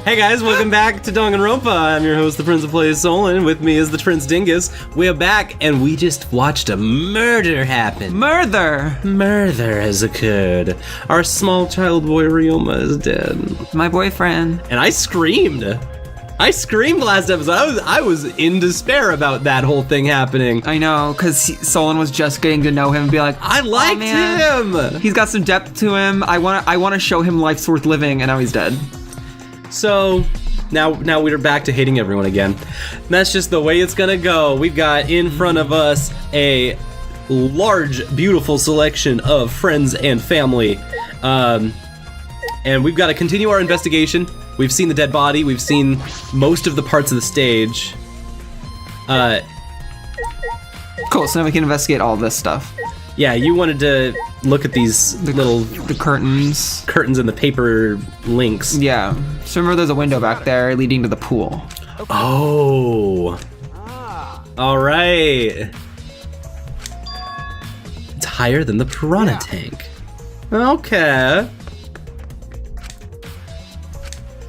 Hey guys, welcome back to Danganronpa. I'm your host, the Prince of Plays Solon. With me is the Prince Dingus. We're back, and we just watched a murder happen. Murder has occurred. Our small child boy Ryoma is dead. My boyfriend. And I screamed last episode. I was in despair about that whole thing happening. I know, because Solon was just getting to know him and be like, I liked him. He's got some depth to him. I want to show him life's worth living, and now he's dead. So now we're back to hating everyone again. And that's just the way it's gonna go. We've got in front of us a large, beautiful selection of friends and family. And we've got to continue our investigation. We've seen the dead body. We've seen most of the parts of the stage. Cool, so now we can investigate all this stuff. Yeah, you wanted to look at these the curtains and the paper links. Yeah. So remember there's a window back there leading to the pool. Oh. All right. It's higher than the piranha tank. Okay.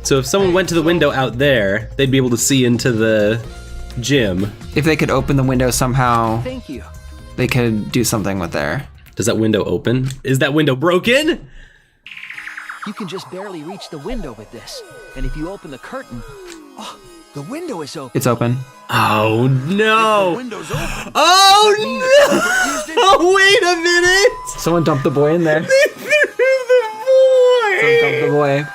So if someone went to the window out there, they'd be able to see into the gym. If they could open the window somehow. Thank you. They could do something with there. Does that window open? Is that window broken? You can just barely reach the window with this. And if you open the curtain, oh, the window is open. It's open. Oh no! The window's open. Oh no! Wait a minute! Someone dumped the boy in there. They threw the boy! Someone dumped the boy.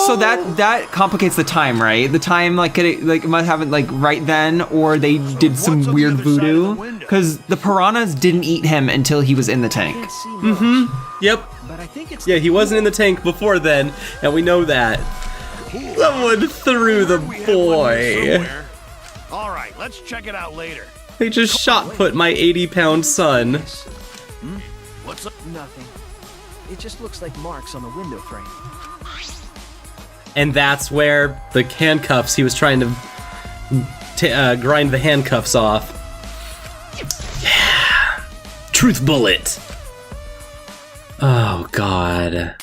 So that complicates the time, right? The time it might have it like right then, or they did some weird voodoo. Because the piranhas didn't eat him until he was in the tank. Yep. But I think it's he wasn't in the tank before then, and we know that. Someone threw the boy. All right, let's check it out later. They just shot put my 80-pound son. What's up? nothing. It just looks like marks on the window frame. And that's where the handcuffs, he was trying to grind the handcuffs off. Yeah. Truth bullet. Oh, God.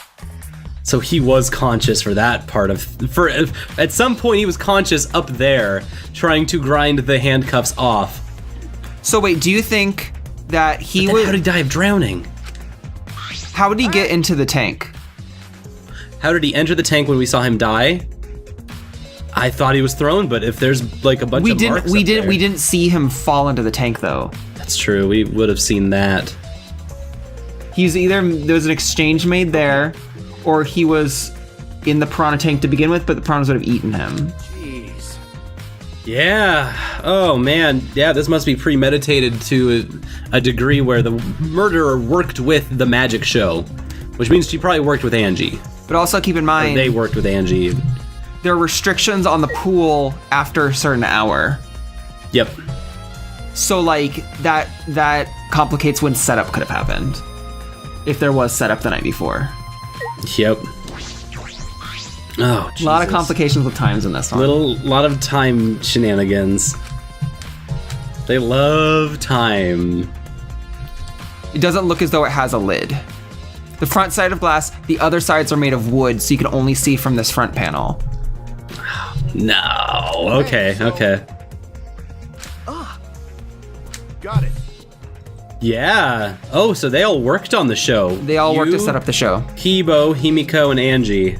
So he was conscious for that part of... At some point, he was conscious up there, trying to grind the handcuffs off. So wait, do you think that he But would... then how did he die of drowning? How did he get into the tank? How did he enter the tank when we saw him die? I thought he was thrown, but if there's like a bunch of marks we up there- didn't see him fall into the tank though. That's true. We would have seen that. He's either there was an exchange made there, or he was in the piranha tank to begin with, but the piranhas would have eaten him. Jeez. Yeah. Oh man. Yeah. This must be premeditated to a degree where the murderer worked with the magic show, which means she probably worked with Angie. But also keep in Or mind, they worked with Angie. there are restrictions on the pool after a certain hour. Yep. So like that complicates when setup could have happened. If there was setup the night before. Yep. Oh, Jesus. A lot of complications with times in this one. Lot of time shenanigans. They love time. It doesn't look as though it has a lid. The front side of glass, the other sides are made of wood, so you can only see from this front panel. No. Okay. Okay. Got it. Yeah. Oh, so they all worked on the show. They all worked to set up the show. Kibo, Himiko, and Angie.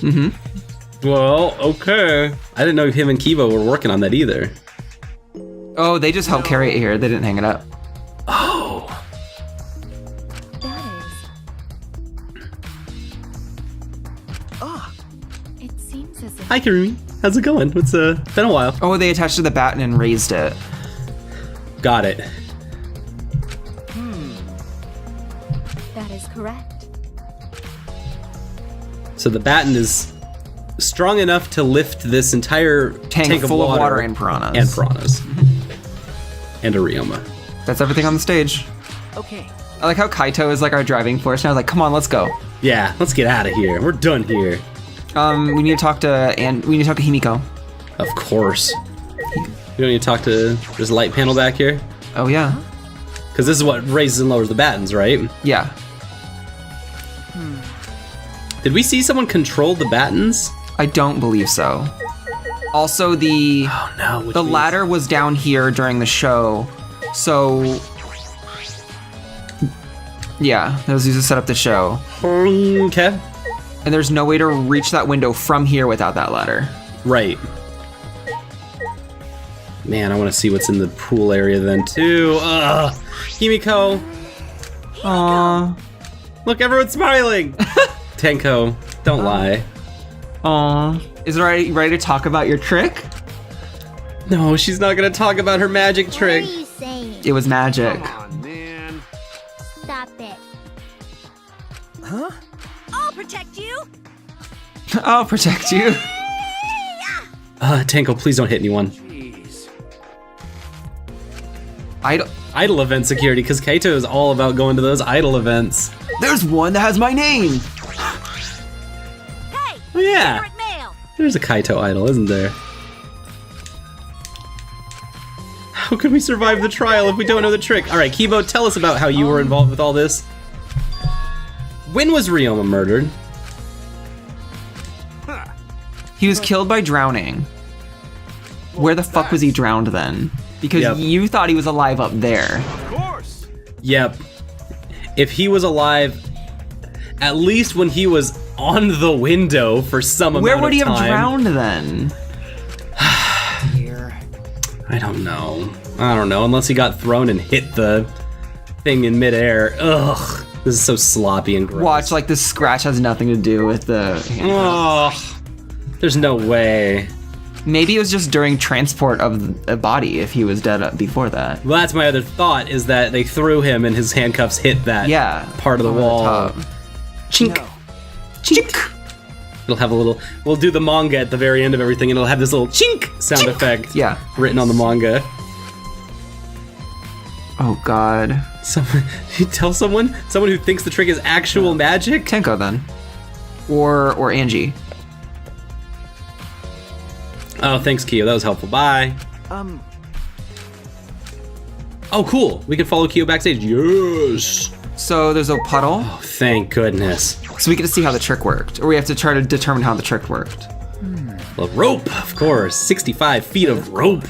Mm-hmm. Well, okay. I didn't know him and Kibo were working on that either. Oh, they just helped carry it here. They didn't hang it up. Oh. That is. It seems as if Hi, Karumi. How's it going? It's been a while. Oh, they attached to the batten and raised it. Got it. that is correct. So the batten is strong enough to lift this entire tank full of water and piranhas. And piranhas. And a Ryoma. That's everything on the stage. Okay. I like how Kaito is like our driving force. And I was like, come on, let's go. Yeah, let's get out of here. We're done here. We need to talk to Himiko. Of course. We don't need to talk to this light panel back here? Oh yeah. Because this is what raises and lowers the battens, right? Yeah. Did we see someone control the battens? I don't believe so. Also, the Oh no. which the means- ladder was down here during the show, so yeah, that was used to set up the show. Okay. And there's no way to reach that window from here without that ladder. Right. Man, I want to see what's in the pool area then too. Ugh. Himiko. Aww. Look, everyone's smiling. Tenko, don't lie. Aww. Is it ready to talk about your trick? No, she's not gonna talk about her magic trick. What are you saying? It was magic. Come on, man. Stop it. I'll protect you. I'll protect you. Tenko, please don't hit anyone. Jeez. Idol event security, because Kaito is all about going to those idol events. There's one that has my name. Hey, Oh yeah, secret mail. there's a Kaito idol, isn't there? How could we survive the trial if we don't know the trick? All right, Kibo, tell us about how you were involved with all this. When was Ryoma murdered? He was killed by drowning. Where the fuck was he drowned then? Because Yep. you thought he was alive up there. Of course. Yep. If he was alive, at least when he was on the window for some amount of time. Where would he have drowned then? I don't know. I don't know, unless he got thrown and hit the thing in midair. Ugh. This is so sloppy and gross. Watch, like this scratch has nothing to do with the. Ugh. There's no way. Maybe it was just during transport of a body if he was dead before that. Well, that's my other thought, is that they threw him and his handcuffs hit that Yeah. part of the over wall. top. Chink. Chink. It'll have a little, we'll do the manga at the very end of everything and it'll have this little chink sound effect Yeah. written on the manga. Oh god. Someone, you tell someone who thinks the trick is actual magic? Tenko then. Or Angie. Oh, thanks, Kyo. That was helpful. Bye. Oh, cool. We can follow Kyo backstage. Yes. So there's a puddle. Oh, thank goodness. So we get to see how the trick worked. Or we have to try to determine how the trick worked. Well, rope, of course. 65 feet of rope.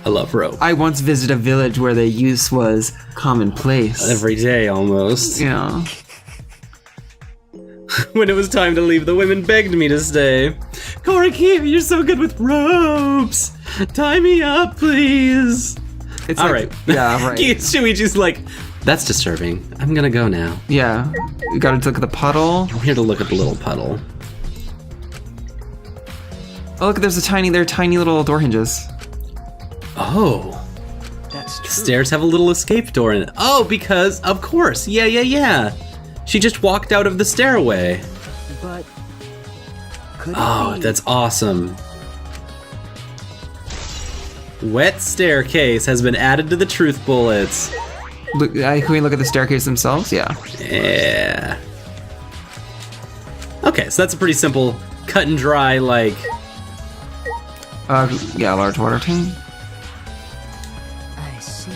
I love rope. I once visited a village where the use was commonplace. Every day, almost. Yeah. When it was time to leave, the women begged me to stay. Koriki, you're so good with ropes. Tie me up, please. It's All like- right. Yeah, right. Shuichi's like, that's disturbing. I'm gonna go now. Yeah. We gotta look at the puddle. I'm here to look at the little puddle. Oh, look, there's tiny little door hinges. Oh. That's true. Stairs have a little escape door in it. Oh, because, of course. Yeah. She just walked out of the stairway. But could it Oh, be? that's awesome. Wet staircase has been added to the truth bullets. Look, can we look at the staircase themselves? Yeah. Yeah. Okay, so that's a pretty simple, cut and dry, like, Yeah, large water tank. I see.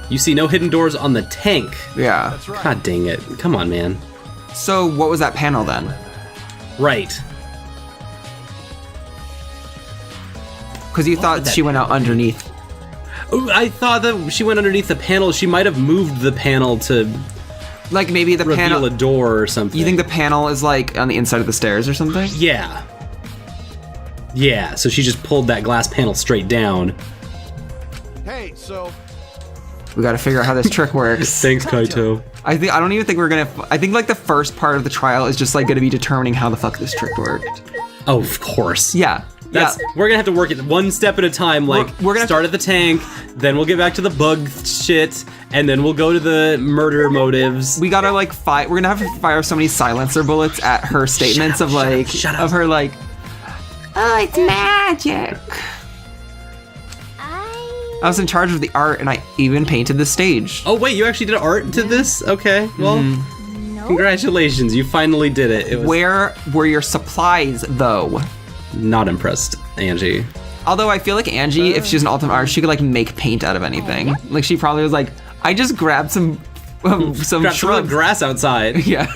you see no hidden doors on the tank. Yeah. That's right. God dang it. Come on, man. So what was that panel then? Right. Because you thought would that she went out underneath. Ooh, I thought that she went underneath the panel. She might have moved the panel to Like maybe the reveal panel. a door or something. You think the panel is like on the inside of the stairs or something? Yeah. Yeah, so she just pulled that glass panel straight down. Hey, so We gotta figure out how this trick works. Thanks, Kaito. I don't even think we're gonna. I think like the first part of the trial is just like gonna be determining how the fuck this trick worked. Oh, of course. Yeah. That's, yeah. We're gonna have to work it one step at a time. Like, We're gonna start at the tank, then we'll get back to the bug shit, and then we'll go to the murder motives. We gotta like fight. We're gonna have to fire so many silencer bullets at her statements of like shut up. of her like. Oh, it's magic. I was in charge of the art, and I even painted the stage. Oh wait, you actually did art to this? Okay, well, No. congratulations, you finally did it. It was Where were your supplies, though? not impressed, Angie. Although I feel like Angie, if she's an ultimate artist, she could like make paint out of anything. Like she probably was like, I just grabbed some some Got some shrubs. grass outside. Yeah.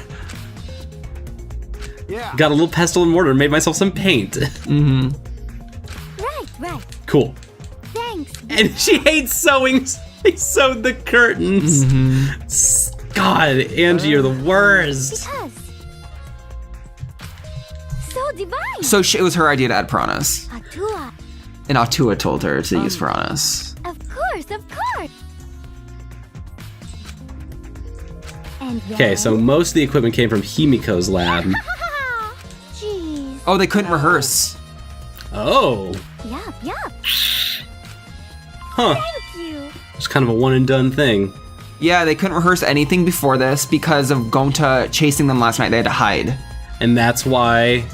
Yeah. Got a little pestle and mortar. Made myself some paint. Right. Cool. Thanks. And she hates sewing. They sewed the curtains. God, Angie, you're the worst. Because. So divine. So it was her idea to add piranhas. Atua. And Atua told her to use piranhas. Of course. And Okay, so most of the equipment came from Himiko's lab. Jeez. Oh, they couldn't rehearse. Oh, Yup. huh. Thank you. It's kind of a one and done thing. Yeah, they couldn't rehearse anything before this because of Gonta chasing them last night. They had to hide. And that's why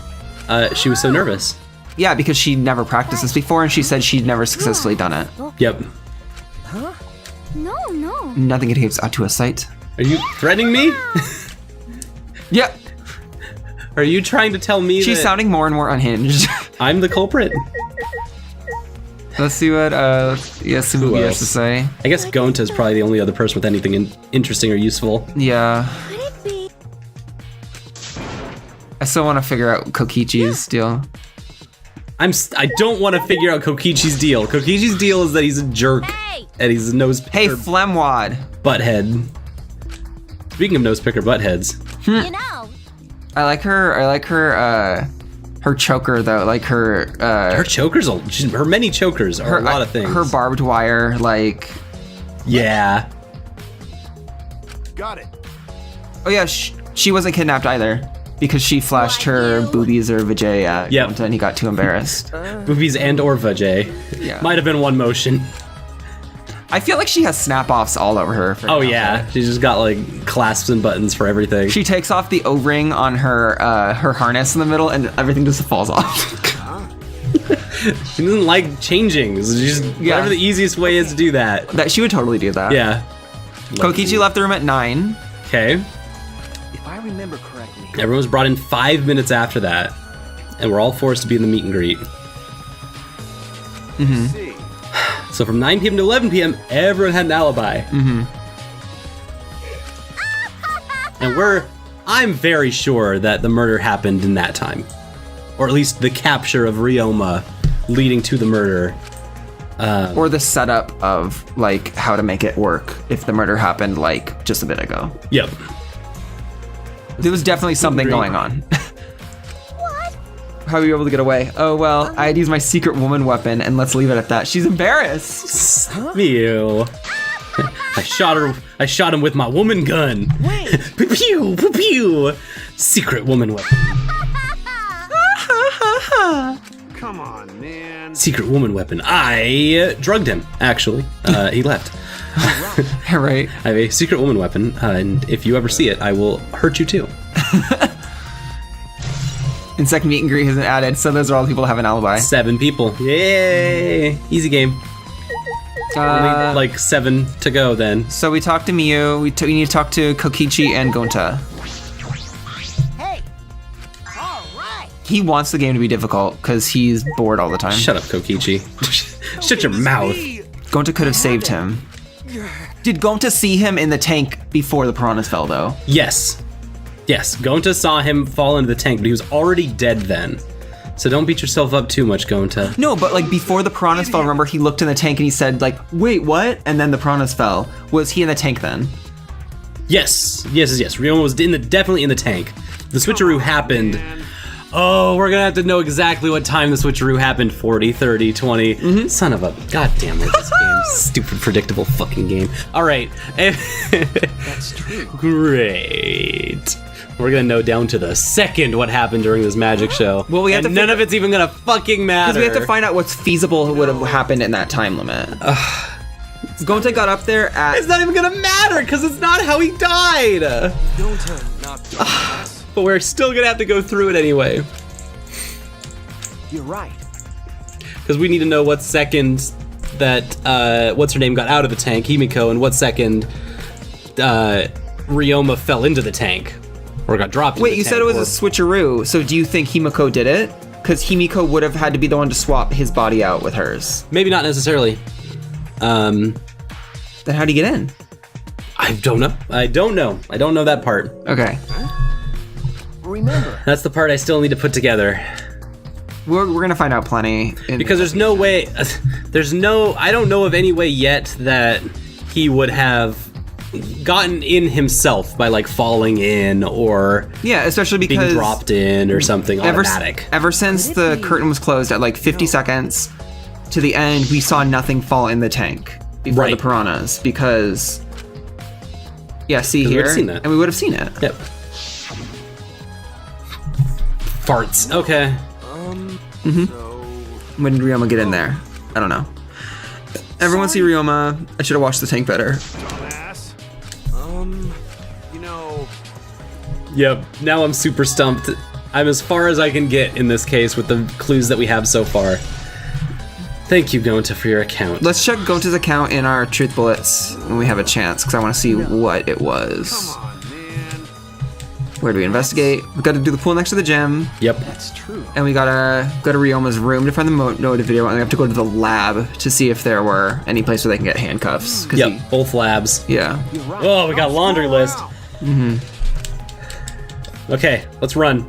she was so nervous. Yeah, because she'd never practiced this before, and she said she'd never successfully done it. Yep. No. Nothing against Atua's sight. Are you threatening me? Yep. Are you trying to tell me She's that sounding more and more unhinged. I'm the culprit? Let's see what Yasubuki has to say. I guess Gonta is probably the only other person with anything interesting or useful. Yeah. Could it be? I still want to figure out Kokichi's deal. I don't want to figure out Kokichi's deal. Kokichi's deal is that he's a jerk Hey! and he's a nose Hey, picker Flemwad. butthead. Speaking of nose picker buttheads, You know, I like her choker though. Like her chokers, her many chokers are a lot of things. Her barbed wire, like. Yeah. Got it. Oh yeah, she wasn't kidnapped either. Because she flashed her boobies or vajay at Yep. Gonta and he got too embarrassed. Boobies and or vajay. Yeah. Might have been one motion. I feel like she has snap-offs all over her. For Oh now. yeah, she's just got like clasps and buttons for everything. She takes off the O-ring on her her harness in the middle and everything just falls off. She doesn't like changing. So she's whatever the easiest way is to do that. That she would totally do that. Yeah. Kokichi left the room at 9. Okay. If I remember correctly, Everyone was brought in 5 minutes after that, and we're all forced to be in the meet and greet. See. So from 9 p.m. to 11 p.m., everyone had an alibi. And I'm very sure that the murder happened in that time. Or at least the capture of Ryoma leading to the murder. Or the setup of like how to make it work if the murder happened like just a bit ago. Yep. There was definitely something going on. What? How were you able to get away? Oh well, I had used my secret woman weapon and let's leave it at that. She's embarrassed. Ew. I shot him with my woman gun. wait. Pew pew pew pew. Secret woman weapon. Come on, man. Secret woman weapon. I drugged him, actually. He left. Right. I have a secret woman weapon, and if you ever see it, I will hurt you too. And second meet and greet hasn't added, so those are all the people that have an alibi. 7 people. Yay! Easy game. Only like 7 to go then. So we talked to Miyu, we need to talk to Kokichi and Gonta. hey. All right. He wants the game to be difficult because he's bored all the time. Shut up, Kokichi. Shut your mouth. Gonta could have saved him. Did Gonta see him in the tank before the piranhas fell, though? Yes. Yes, Gonta saw him fall into the tank, but he was already dead then. So don't beat yourself up too much, Gonta. No, but like before the piranhas fell, remember he looked in the tank and he said like, wait, what? And then the piranhas fell. Was he in the tank then? Yes. Ryoma was definitely in the tank. The switcheroo happened. Oh, we're gonna have to know exactly what time the switcheroo happened. 40, 30, 20. Son of a goddamn it, this game. Stupid, predictable fucking game. All right. That's true. Great. We're gonna know down to the second what happened during this magic show. Well, we have and to none of it's even gonna fucking matter. Because we have to find out what's feasible would have happened in that time limit. Gonta got up there at... It's not even gonna matter because it's not how he died. Don't not do this. But we're still gonna have to go through it anyway. You're right. Because we need to know what second that what's her name got out of the tank, Himiko, and what second Ryoma fell into the tank or got dropped. Wait, into you the said tank, it was a switcheroo, so do you think Himiko did it? Because Himiko would have had to be the one to swap his body out with hers. maybe not necessarily. Then how'd he get in? I don't know. I don't know that part. Okay. Remember, That's the part I still need to put together. We're gonna find out plenty. Because there's no way, I don't know of any way yet that he would have gotten in himself by like falling in or yeah, especially because being dropped in or something automatic. Ever since the curtain was closed at like 50 seconds to the end, we saw nothing fall in the tank before the piranhas because, yeah, see We here, would've seen that. and we would have seen it. Yep. Farts. Okay. When did Ryoma get in there? I don't know. Everyone see Ryoma. I should have watched the tank better. Dumbass. You know, Yep. Now I'm super stumped. I'm as far as I can get in this case with the clues that we have so far. Thank you, Gonta, for your account. Let's check Gonta's account in our truth bullets when we have a chance, because I want to see what it was. come on, man. Where do we investigate? We got to do the pool next to the gym, Yep. that's true. and we gotta go to Ryoma's room to find the motive video, and we have to go to the lab to see if there were any place where they can get handcuffs. 'Cause Yep. Both labs. yeah. You're right. Oh, we got laundry list. Okay, let's run.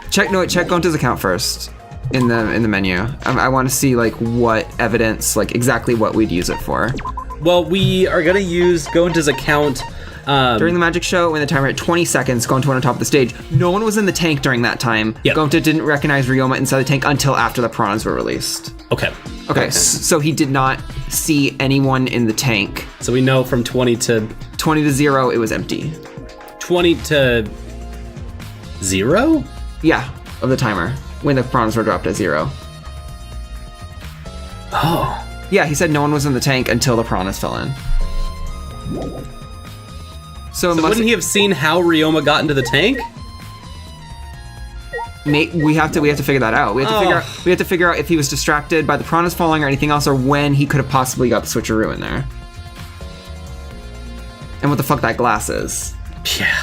Check Gonta's account first in the menu. I want to see like what evidence, like exactly what we'd use it for. Well, we are gonna use Gonta's account. During the magic show, when the timer hit 20 seconds, Gonta went on top of the stage. No one was in the tank during that time. Yep. Gonta didn't recognize Ryoma inside the tank until after the piranhas were released. Okay. Okay, so he did not see anyone in the tank. So we know from 20 to 20 to 0, it was empty. 20 to 0? Yeah, of the timer, when the piranhas were dropped at 0. Oh. Yeah, he said no one was in the tank until the piranhas fell in. So, Wouldn't he have seen how Ryoma got into the tank? we have to figure that out. We have to figure out if he was distracted by the piranhas falling or anything else, or when he could have possibly got the switcheroo in there. And what the fuck that glass is. Yeah.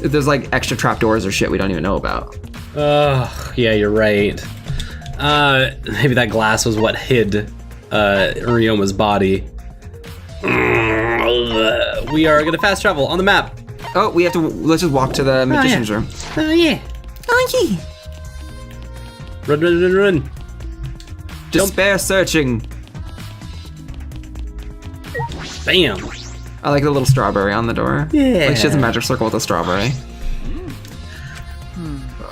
If there's like extra trapdoors or shit we don't even know about. Yeah, you're right. Maybe that glass was what hid Ryoma's body. We are gonna fast travel on the map. Oh, let's just walk to the magician's room. Oh yeah. Oh yeah. Run, run, run, run. Despair searching. Bam. I like the little strawberry on the door. Yeah. Like she has a magic circle with a strawberry.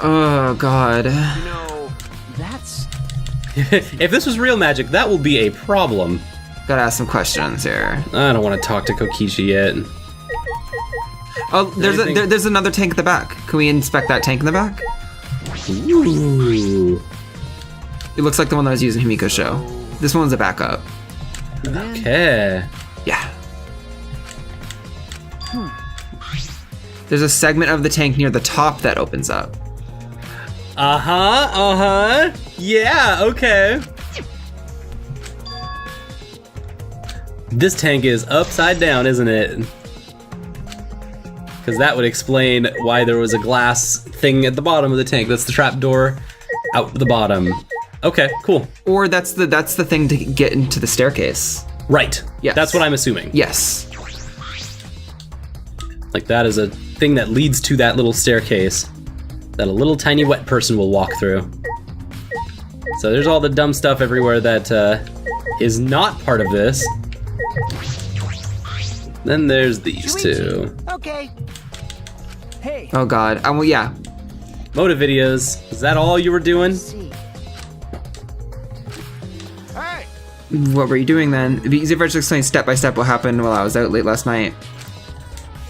Oh god. You know, that's If this was real magic, that will be a problem. Gotta ask some questions here. I don't want to talk to Kokichi yet. Oh, there's another tank at the back. Can we inspect that tank in the back? Ooh. It looks like the one that I was using in Himiko's show. This one's a backup. Okay. Yeah. There's a segment of the tank near the top that opens up. Yeah, okay. This tank is upside down, isn't it? Because that would explain why there was a glass thing at the bottom of the tank. That's the trap door out the bottom. Okay, cool. Or that's the thing to get into the staircase. Right. Yes. That's what I'm assuming. Yes. Like that is a thing that leads to that little staircase that a little tiny wet person will walk through. So there's all the dumb stuff everywhere that is not part of this. Then there's these two. okay. Hey, Oh god. Well, yeah. Motive videos. Is that all you were doing? see. Hey! What were you doing then? It'd be easier if I just explained step by step what happened while I was out late last night.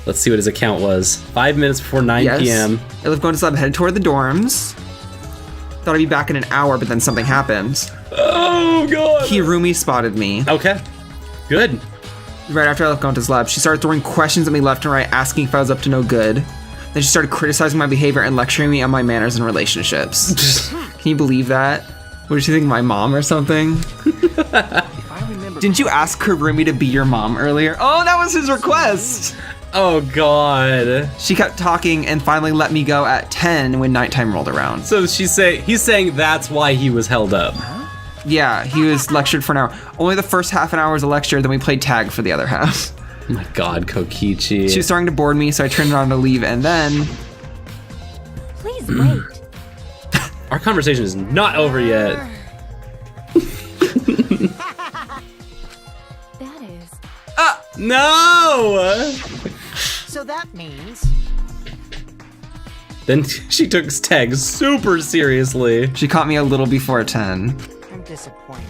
Let's see what his account was. 5 minutes before 9 Yes. p.m. I left going to sleep, headed toward the dorms. Thought I'd be back in an hour, but then something happened. Oh god. Hirumi spotted me. Okay. Good. Right after I left Gonta's lab, she started throwing questions at me left and right, asking if I was up to no good. Then she started criticizing my behavior and lecturing me on my manners and relationships. Can you believe that? What did she think, my mom or something? If I remember, Didn't you ask Hirumi to be your mom earlier? Oh, that was his request! Oh god. She kept talking and finally let me go at 10 when nighttime rolled around. So he's saying that's why he was held up. Yeah, he was lectured for an hour. Only the first half an hour was a lecture, then we played tag for the other half. Oh my god, Kokichi. She was starting to board me, so I turned around to leave, and then Please wait. Our conversation is not over yet. That is. No! So that means Then she took tag super seriously. she caught me a little before 10. I'm disappointed.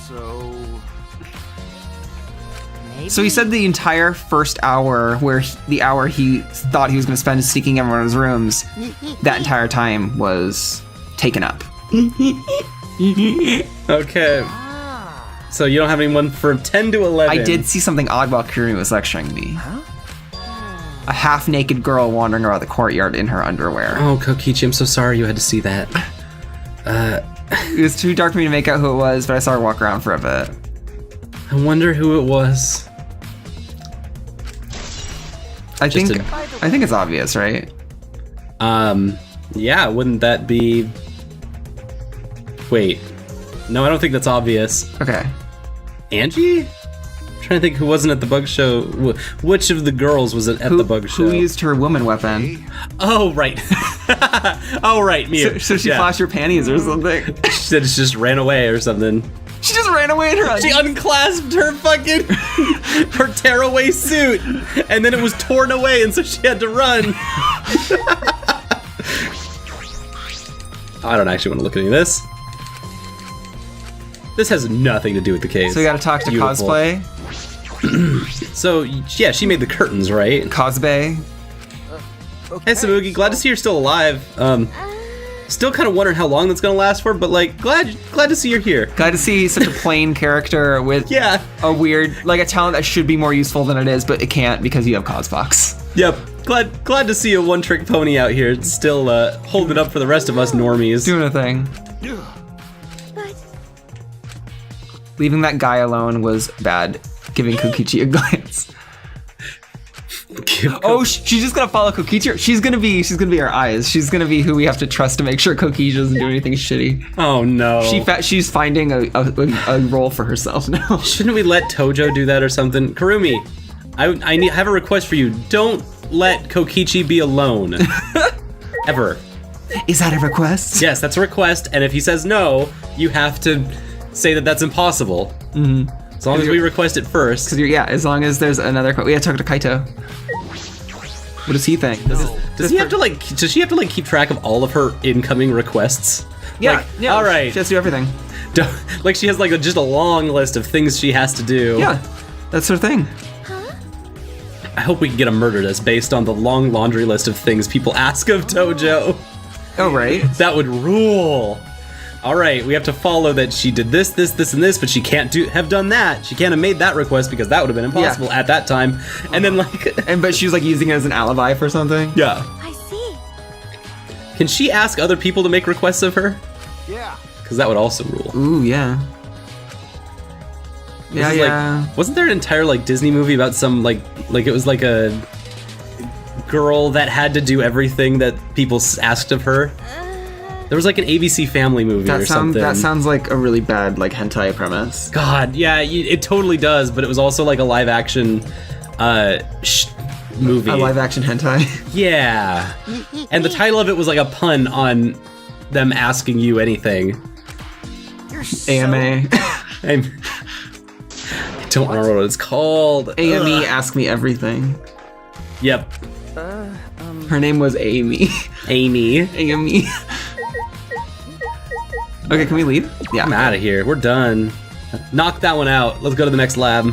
So, Maybe. So he said the entire first hour, the hour he thought he was going to spend sneaking everyone in his rooms, that entire time was taken up. Okay. So you don't have anyone from 10 to 11. I did see something odd while Kurumi was lecturing me. A half-naked girl wandering around the courtyard in her underwear. Oh, Kokichi, I'm so sorry you had to see that. It was too dark for me to make out who it was, but I saw her walk around for a bit. I wonder who it was. I Just think it's obvious, right? Yeah, wouldn't that be... Wait. No, I don't think that's obvious. Okay. Angie? I'm trying to think who wasn't at the bug show. Which of the girls was at the bug show? Who used her woman weapon? Oh, right. Oh, right, Mia. So she Yeah. flashed her panties or something. She said she just ran away or something. She just ran away in her She unclasped her fucking her tearaway suit, and then it was torn away, and so she had to run. I don't actually want to look at any of this. This has nothing to do with the case. So we gotta talk to Beautiful. Cosplay, So yeah, she made the curtains, right? Cosbay. Hey Samugi, glad to see you're still alive. Still kind of wondering how long that's gonna last for, but like glad to see you're here. Glad to see such a plain character with Yeah. a weird, like a talent that should be more useful than it is, but it can't because you have Cosbox. Yep. Glad to see a one-trick pony out here, still holding up for the rest of us normies. Doing a thing. But Leaving that guy alone was bad. Giving Kokichi a glance. Oh, she's just gonna follow Kokichi. She's gonna be our eyes. She's gonna be who we have to trust to make sure Kokichi doesn't do anything shitty. Oh no. She's finding a role for herself now. Shouldn't we let Tojo do that or something? Kurumi, I have a request for you. Don't let Kokichi be alone. Ever. Is that a request? Yes, that's a request, and if he says no, you have to say that that's impossible. Mm-hmm. As long as we request it first. Because as long as there's another, we gotta talk to Kaito. What does he think? Does he have to like? Does she have to like keep track of all of her incoming requests? Yeah, Like, yeah. All right. She has to do everything. Like she has like just a long list of things she has to do. Yeah, that's her thing. I hope we can get a murder list based on the long laundry list of things people ask of Tojo. Oh, right. That would rule. All right, we have to follow that she did this, and this, but she can't have done that. She can't have made that request because that would have been impossible at that time. And then But she was like using it as an alibi for something. yeah. I see. Can she ask other people to make requests of her? yeah. Because that would also rule. Ooh, yeah. This is wasn't there an entire like Disney movie about some like it was like a girl that had to do everything that people asked of her? There was like an ABC Family movie or something. That sounds like a really bad like hentai premise. God, yeah, it totally does. But it was also like a live action movie. A live action hentai. Yeah, and the title of it was like a pun on them asking you anything. You're so AMA. I don't remember what it's called. AME, ask me everything. Yep, Her name was Amy. Amy. AME. Okay, can we leave? Yeah. I'm out of here. We're done. Knock that one out. Let's go to the next lab.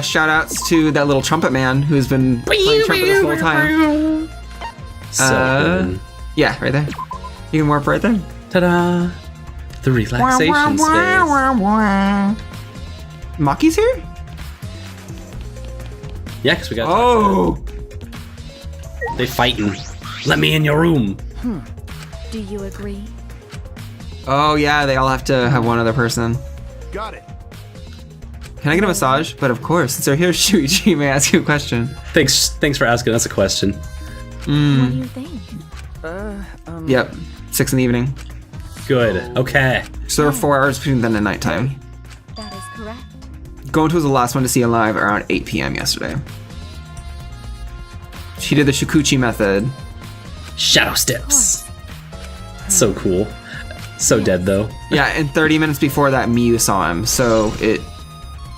Shout outs to that little trumpet man who's been playing trumpet this whole time. So good. Yeah, right there. You can warp right there. Ta-da! The relaxation space. Maki's here? Yeah, because we got. Oh! They fighting. Let me in your room. Do you agree? Oh yeah, they all have to have one other person. Got it. Can I get a massage? But of course, since they're here, Shuichi may I ask you a question. Thanks for asking us a question. What do you think? Yep, 6 in the evening. Good. Okay. So there are 4 hours between then and nighttime. That is correct. Gonta was the last one to see alive around 8 p.m. yesterday. She did the Shukuchi method. Shadow steps. So cool. So dead though. Yeah, and 30 minutes before that, Miyu saw him. So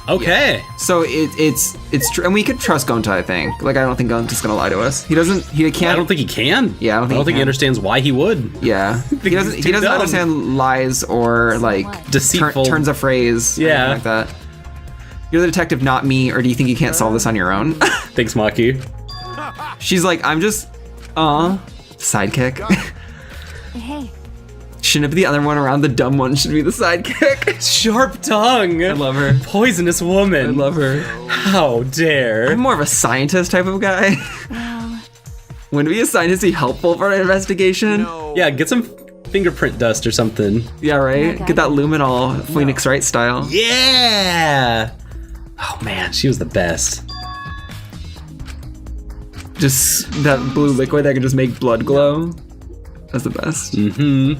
Okay. it's true, and we could trust Gonta. I think. Like, I don't think Gonta's gonna lie to us. He doesn't. He can't. I don't think he can. Yeah, I don't think he he can. understands why he would. Yeah, he doesn't. he's He too doesn't dumb. understand lies or like Deceitful. turns of phrase. or Yeah. anything like that. You're the detective, not me. Or do you think you can't solve this on your own? Thanks, Maki. She's like, I'm just, sidekick. Hey, Shouldn't it be the other one around? The dumb one should be the sidekick. Sharp tongue. I love her. Poisonous woman. I love her. How dare. I'm more of a scientist type of guy. well, Wouldn't be a scientist be helpful for an investigation? No. Yeah, get some fingerprint dust or something. Yeah, right? Okay. Get that luminol Phoenix Wright style. Yeah. Oh man, she was the best. Just that blue liquid that can just make blood glow. That's the best. Mm-hmm.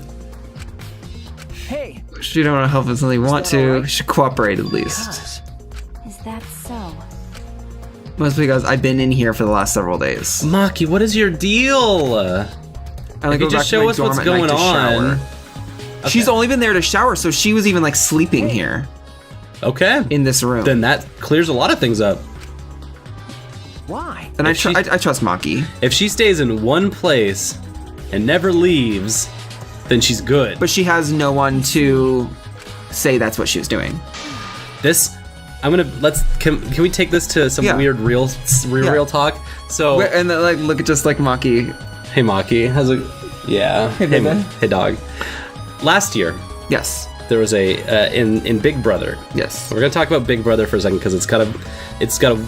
Hey, She don't want to help us when they want that to. alright? She should cooperate at least. Cuz is that so? Must be because I've been in here for the last several days. Maki, what is your deal? I like You go just back to show my us dorm what's at night going to on. shower. She's only been there to shower, so she was even like sleeping here Okay. in this room. Then that clears a lot of things up. why? and I, if she- I trust Maki. If she stays in one place and never leaves, then she's good. But she has no one to say that's what she was doing. This, I'm gonna can we take this to some Yeah. weird real Yeah. talk? So And then, like, look at just like Maki. hey Maki, how's it? Yeah. Hey, baby. hey dog. Last year Yes. there was a in Big Brother. Yes. We're gonna talk about Big Brother for a second because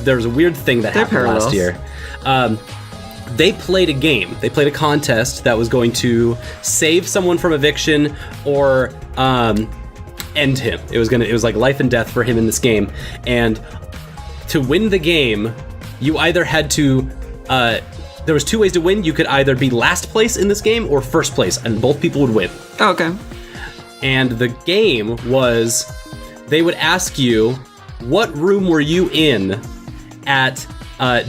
there was a weird thing that They're happened last parallels. year. They played a game. They played a contest that was going to save someone from eviction or end him. It was like life and death for him in this game. And to win the game, you either had to. There was 2 ways to win. You could either be last place in this game or first place, and both people would win. Oh, okay. And the game was, they would ask you, what room were you in at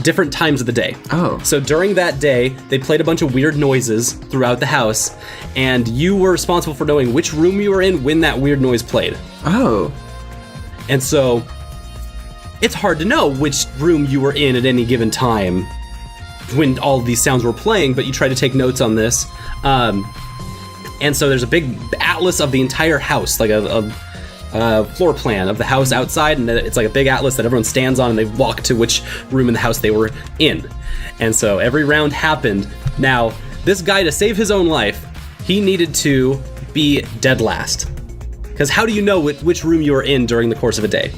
different times of the day? Oh. So during that day, they played a bunch of weird noises throughout the house, and you were responsible for knowing which room you were in when that weird noise played. Oh. And so, it's hard to know which room you were in at any given time when all of these sounds were playing, but you try to take notes on this. And so there's a big atlas of the entire house, like a floor plan of the house outside, and it's like a big atlas that everyone stands on and they walk to which room in the house they were in. And so every round happened. Now, this guy, to save his own life, he needed to be dead last. Because how do you know which room you were in during the course of a day?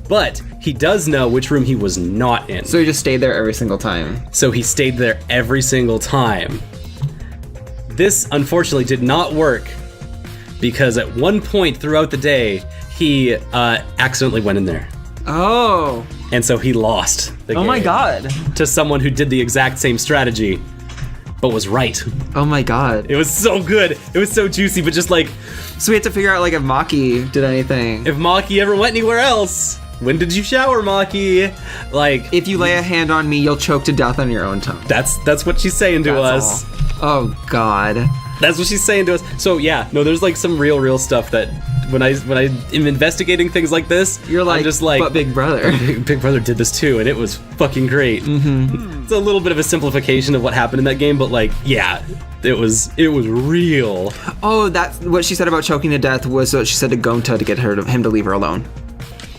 But he does know which room he was not in. So you just stayed there every single time. So he stayed there every single time. This, unfortunately, did not work because at one point throughout the day, he accidentally went in there. Oh. And so he lost the Oh my game god. to someone who did the exact same strategy, but was right. Oh my god. It was so good. It was so juicy, but just like, So we had to figure out like if Maki did anything. if Maki ever went anywhere else, when did you shower, Maki? Like, If you lay a hand on me, you'll choke to death on your own tongue. that's what she's saying to us. That's all. Oh god. That's what she's saying to us. So yeah, no, there's like some real stuff that when I am investigating things like this, You're like, I'm just like, but Big Brother. Big Brother did this too, and it was fucking great. Mm-hmm. It's a little bit of a simplification of what happened in that game, but like, yeah, it was real. Oh, that's what she said about choking to death was what she said to Gonta to get him to leave her alone.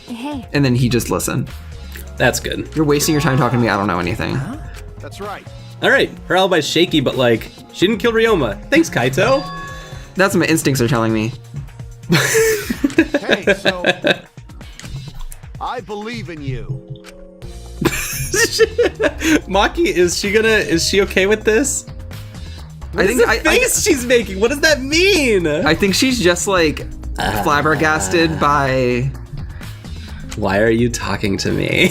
Hey, And then he just listened. That's good. You're wasting your time talking to me. I don't know anything. That's right. All right, her alibi's shaky, but like, she didn't kill Ryoma. Thanks, Kaito. That's what my instincts are telling me. Hey, so I believe in you. Maki, is she okay with this? I think The face she's making. What does that mean? I think she's just like flabbergasted by. Why are you talking to me?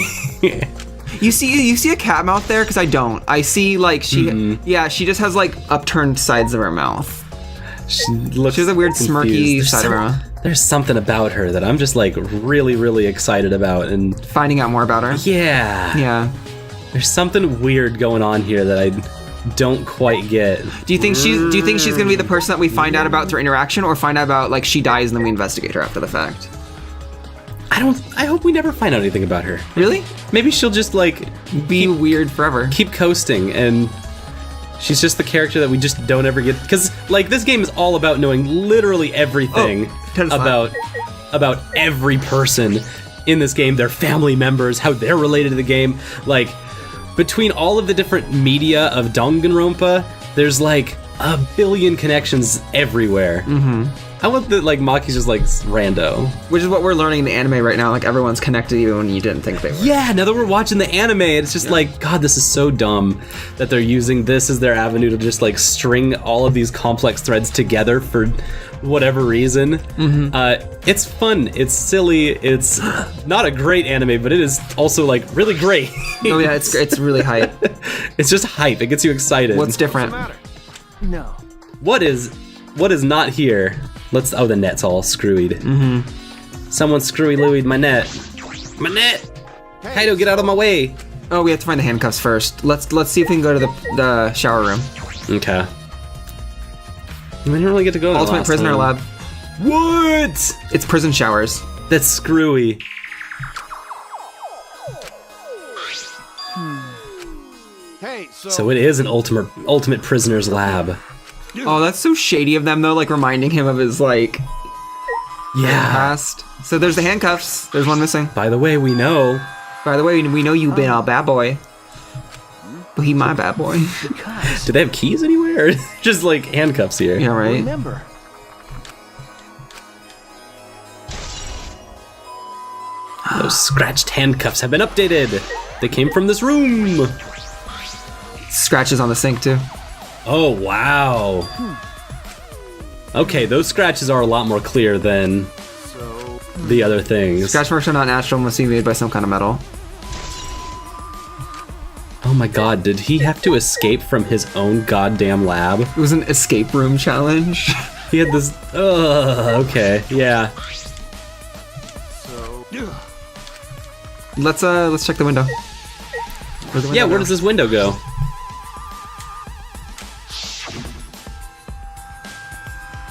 You see a cat mouth there? Because I don't. I see like she. Yeah, she just has like upturned sides of her mouth. She looks She has a weird confused. smirky There's side of her. There's something about her that I'm just like really, really excited about, and Finding out more about her. yeah, Yeah. there's something weird going on here that I don't quite get. Do you think she's gonna be the person that we find out about through interaction, or find out about like she dies and then we investigate her after the fact? I hope we never find out anything about her. Really? Maybe she'll just like Be weird forever. keep coasting, and she's just the character that we just don't ever get, because like this game is all about knowing literally everything about every person in this game, their family members, how they're related to the game. Like between all of the different media of Danganronpa, there's like a billion connections everywhere. Mm-hmm. I want that like Maki's just like rando. Which is what we're learning in the anime right now. Like everyone's connected even when you didn't think they were. Yeah, now that we're watching the anime, it's just like, God, this is so dumb that they're using this as their avenue to just like string all of these complex threads together for whatever reason. Mm-hmm. It's fun, it's silly, it's not a great anime, but it is also like really great. Oh yeah, it's really hype. It's just hype, it gets you excited. What's different? No. What is not here? Oh, the net's all screwied. Mm-hmm. Someone screwy Louie'd my net. My net! Kaido, get out of my way! Oh, we have to find the handcuffs first. Let's see if we can go to the shower room. Okay. We didn't really get to go to the Ultimate last prisoner one. lab. What? It's prison showers. That's screwy. Hey, So it is an ultimate prisoner's lab. Oh, that's so shady of them though, like reminding him of his like Yeah. past. So there's the handcuffs. There's one missing. By the way, we know. By the way, we know you've been a bad boy. But he my bad boy. because Do they have keys anywhere? Or just like handcuffs here? Yeah, right. Remember, Those scratched handcuffs have been updated. They came from this room. Scratches on the sink too. Oh, wow. Okay, those scratches are a lot more clear than the other things. Scratch marks are not natural, must be made by some kind of metal. Oh my god, did he have to escape from his own goddamn lab? It was an escape room challenge. He had this. Okay, yeah. Let's check the window. Where's the window Yeah, where go? does this window go?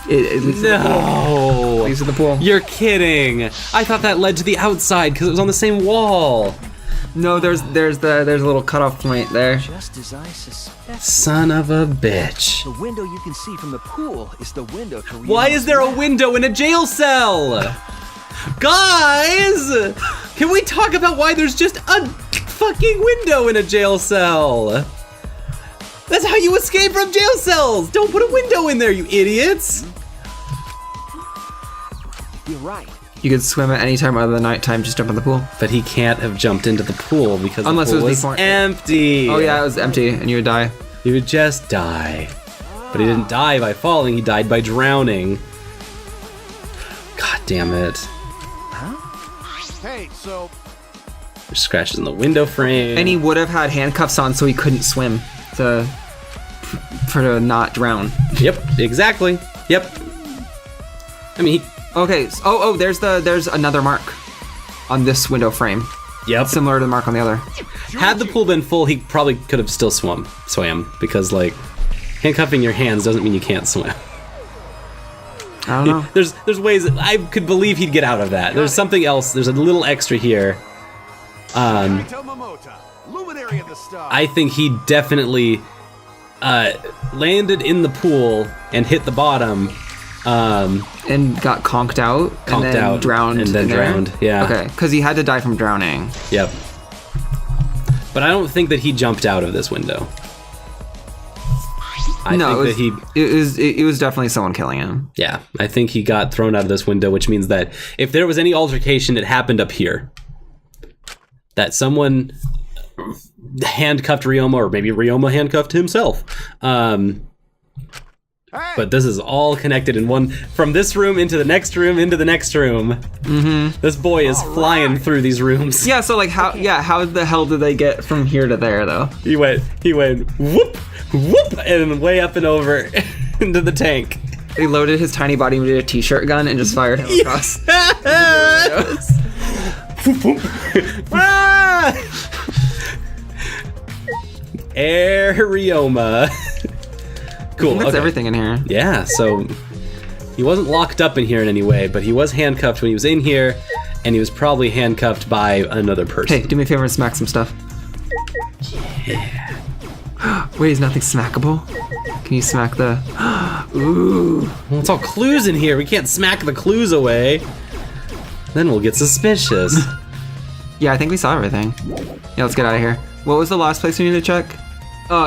It leads to the pool. No! Leads to the pool. You're kidding! I thought that led to the outside because it was on the same wall. No, there's a little cutoff point there. just as I suspected, Son of a bitch. the window you can see from the pool is the window to Why is there a window in a jail cell? Guys! Can we talk about why there's just a fucking window in a jail cell? That's how you escape from jail cells! Don't put a window in there, you idiots! You're right. You could swim at any time other than nighttime, just jump in the pool. But he can't have jumped into the pool because Unless the it pool was was before- empty. Oh yeah, it was empty and you would die. He would just die. But he didn't die by falling, he died by drowning. God damn it. Hey, so There's scratches in the window frame. And he would have had handcuffs on so he couldn't swim to not drown. Yep, exactly. Yep. I mean, Okay. There's another mark on this window frame, yep. similar to the mark on the other. Had the pool been full, he probably could have still swam, because like handcuffing your hands doesn't mean you can't swim. I don't know. There's ways that I could believe he'd get out of that. There's something else. There's a little extra here. Kaito Momota, luminary of the stars. I think he definitely landed in the pool and hit the bottom. And got conked out. Conked and then out drowned. and then in there? drowned, yeah. Okay, because he had to die from drowning. Yep. But I don't think that he jumped out of this window. I No, think that it was definitely someone killing him. Yeah, I think he got thrown out of this window, which means that if there was any altercation, it happened up here. That someone handcuffed Ryoma, or maybe Ryoma handcuffed himself. But this is all connected in one, from this room into the next room into the next room. Mm-hmm. This boy is flying through these rooms. Yeah, so like how the hell did they get from here to there though? He went whoop, whoop, and way up and over into the tank. They loaded his tiny body with a t-shirt gun and just fired him across. Ah! Arioma. Cool. That's Okay. everything in here. Yeah, so he wasn't locked up in here in any way, but he was handcuffed when he was in here, and he was probably handcuffed by another person. Hey, do me a favor and smack some stuff. Wait, is nothing smackable? Can you smack the... Ooh. Well, it's all clues in here. We can't smack the clues away. Then we'll get suspicious. Yeah, I think we saw everything. Yeah, let's get out of here. What was the last place we need to check?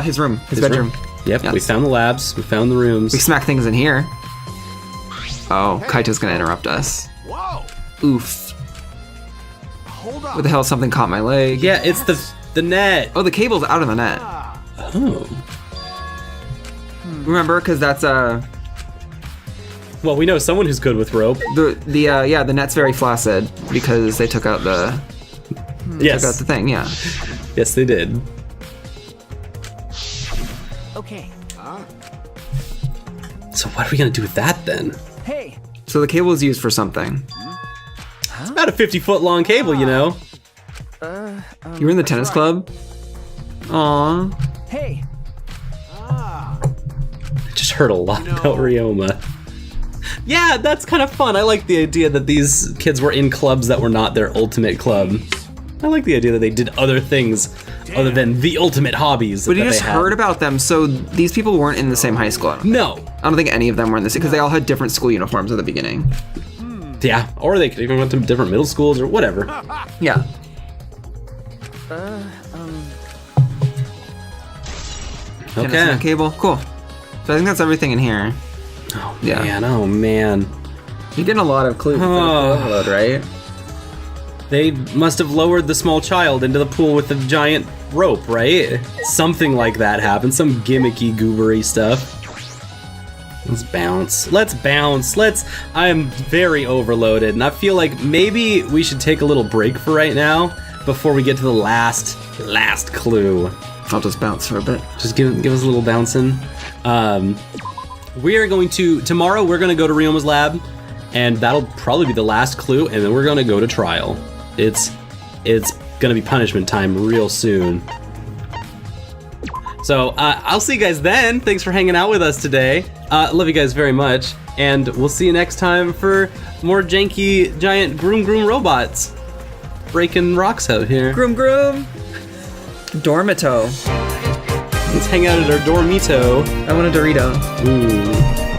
His room. His bedroom. Yep, Yes. we found the labs. We found the rooms. We smack things in here. Oh, Kaito's gonna interrupt us. Whoa! Oof. Hold up. What the hell? Something caught my leg. Yeah, it's the net. Oh, the cable's out of the net. Oh. Remember, because that's Well, we know someone who's good with rope. the net's very flaccid because they took out the Yes. took out the thing. Yeah. Yes, they did. Okay. So what are we gonna do with that then? Hey. So the cable is used for something. It's about a 50-foot long cable, you know. You were in the tennis club. Aw. Hey. I just heard a lot about Ryoma. Yeah, that's kind of fun. I like the idea that these kids were in clubs that were not their ultimate club. I like the idea that they did other things other than the ultimate hobbies. But you that just they had. heard about them, so these people weren't in the same high school. No. I don't think any of them were in the same because they all had different school uniforms at the beginning. Yeah, or they could even went to different middle schools or whatever. Yeah. Tennis Okay. net cable. Cool. So I think that's everything in here. Oh Yeah. man, oh man. You're getting a lot of clues. Oh. Overload, right? They must have lowered the small child into the pool with the giant rope, right? Something like that happened. Some gimmicky, goobery stuff. Let's bounce. Let's bounce. I am very overloaded, and I feel like maybe we should take a little break for right now before we get to the last clue. I'll just bounce for a bit. Just give us a little bouncing. We are going to tomorrow. We're going to go to Ryoma's lab, and that'll probably be the last clue, and then we're going to go to trial. It's going to be punishment time real soon. So I'll see you guys then. Thanks for hanging out with us today. Love you guys very much, and we'll see you next time for more janky giant groom robots breaking rocks out here. Groom. Dormito. Let's hang out at our dormito. I want a Dorito. Ooh.